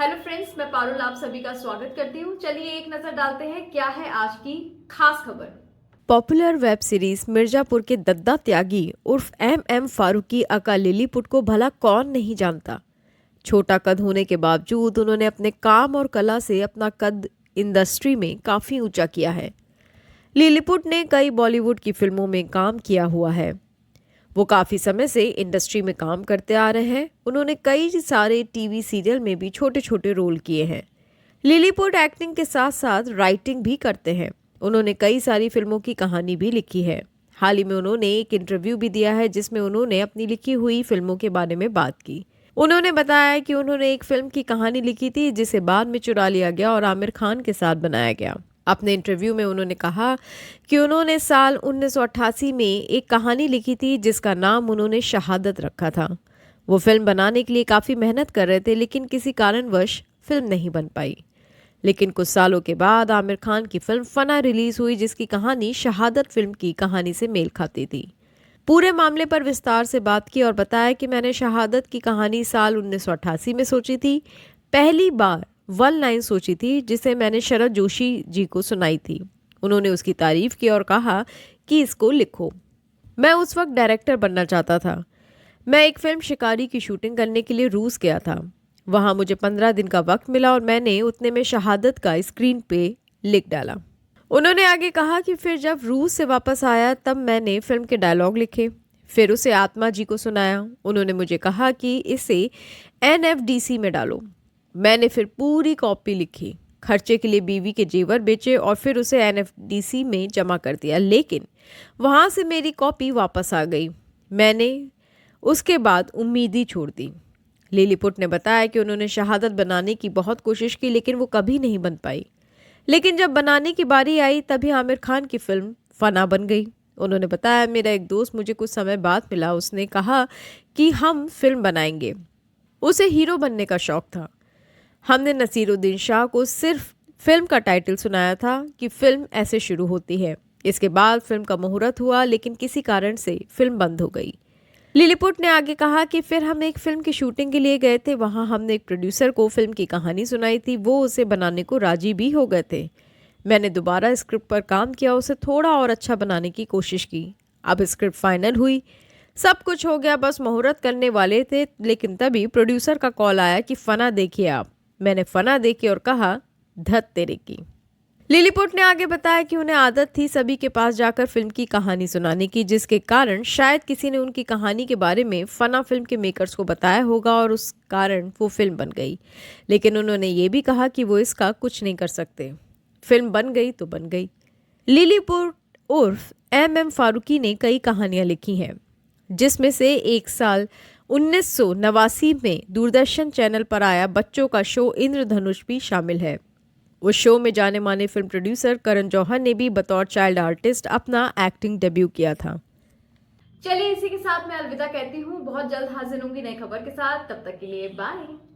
Hello friends, मैं पारुल आप सभी का स्वागत करती हूँ। चलिए एक नजर डालते हैं क्या है आज की खास खबर। पॉपुलर वेब सीरीज मिर्जापुर के दद्दा त्यागी उर्फ एम फारूकी अका लिलीपुट को भला कौन नहीं जानता। छोटा कद होने के बावजूद उन्होंने अपने काम और कला से अपना कद इंडस्ट्री में काफ़ी ऊंचा किया है। लिलीपुट ने कई बॉलीवुड की फिल्मों में काम किया हुआ है। वो काफ़ी समय से इंडस्ट्री में काम करते आ रहे हैं। उन्होंने कई सारे टीवी सीरियल में भी छोटे छोटे रोल किए हैं। लिलीपुट एक्टिंग के साथ साथ राइटिंग भी करते हैं। उन्होंने कई सारी फिल्मों की कहानी भी लिखी है। हाल ही में उन्होंने एक इंटरव्यू भी दिया है जिसमें उन्होंने अपनी लिखी हुई फिल्मों के बारे में बात की। उन्होंने बताया कि उन्होंने एक फिल्म की कहानी लिखी थी जिसे बाद में चुरा लिया गया और आमिर खान के साथ बनाया गया। अपने इंटरव्यू में उन्होंने कहा कि उन्होंने साल 1988 में एक कहानी लिखी थी जिसका नाम उन्होंने शहादत रखा था। वो फिल्म बनाने के लिए काफ़ी मेहनत कर रहे थे लेकिन किसी कारणवश फिल्म नहीं बन पाई। लेकिन कुछ सालों के बाद आमिर खान की फिल्म फना रिलीज हुई जिसकी कहानी शहादत फिल्म की कहानी से मेल खाती थी। पूरे मामले पर विस्तार से बात की और बताया कि मैंने शहादत की कहानी साल 1988 में सोची थी। पहली बार वन लाइन सोची थी जिसे मैंने शरद जोशी जी को सुनाई थी। उन्होंने उसकी तारीफ की और कहा कि इसको लिखो। मैं उस वक्त डायरेक्टर बनना चाहता था। मैं एक फिल्म शिकारी की शूटिंग करने के लिए रूस गया था। वहां मुझे 15 दिन का वक्त मिला और मैंने उतने में शहादत का स्क्रीन पे लिख डाला। उन्होंने आगे कहा कि फिर जब रूस से वापस आया तब मैंने फिल्म के डायलॉग लिखे, फिर उसे आत्मा जी को सुनाया। उन्होंने मुझे कहा कि इसे एनएफडीसी में डालो। मैंने फिर पूरी कॉपी लिखी, खर्चे के लिए बीवी के जेवर बेचे और फिर उसे एनएफडीसी में जमा कर दिया। लेकिन वहाँ से मेरी कॉपी वापस आ गई। मैंने उसके बाद उम्मीद ही छोड़ दी। लिलीपुट ने बताया कि उन्होंने शहादत बनाने की बहुत कोशिश की लेकिन वो कभी नहीं बन पाई। लेकिन जब बनाने की बारी आई तभी आमिर खान की फिल्म फना बन गई। उन्होंने बताया, मेरा एक दोस्त मुझे कुछ समय बाद मिला। उसने कहा कि हम फिल्म बनाएंगे। उसे हीरो बनने का शौक था। हमने नसीरुद्दीन शाह को सिर्फ फिल्म का टाइटल सुनाया था कि फिल्म ऐसे शुरू होती है। इसके बाद फिल्म का मुहूर्त हुआ लेकिन किसी कारण से फिल्म बंद हो गई। लिलीपुट ने आगे कहा कि फिर हम एक फिल्म की शूटिंग के लिए गए थे। वहां हमने एक प्रोड्यूसर को फिल्म की कहानी सुनाई थी। वो उसे बनाने को राजी भी हो गए थे। मैंने दोबारा स्क्रिप्ट पर काम किया, उसे थोड़ा और अच्छा बनाने की कोशिश की। अब स्क्रिप्ट फाइनल हुई, सब कुछ हो गया, बस मुहूर्त करने वाले थे। लेकिन तभी प्रोड्यूसर का कॉल आया कि फना देखिए आप। मैंने फना देखी और कहा धत तेरे की। लिलीपुट ने आगे बताया कि उन्हें आदत थी सभी के पास जाकर फिल्म की कहानी सुनाने की, जिसके कारण शायद किसी ने उनकी कहानी के बारे में फना फिल्म के मेकर्स को बताया होगा और उस कारण वो फिल्म बन गई। लेकिन उन्होंने ये भी कहा कि वो इसका कुछ नहीं कर सकते। फिल्म बन गई तो बन गई। लिलीपुट उर्फ एम फारूकी ने कई कहानियां लिखी हैं जिसमें से एक साल 1989 में दूरदर्शन चैनल पर आया बच्चों का शो इंद्रधनुष भी शामिल है। उस शो में जाने माने फिल्म प्रोड्यूसर करण जौहर ने भी बतौर चाइल्ड आर्टिस्ट अपना एक्टिंग डेब्यू किया था। चलिए इसी के साथ मैं अलविदा कहती हूँ। बहुत जल्द हाजिर होंगी नई खबर के साथ। तब तक के लिए बाय।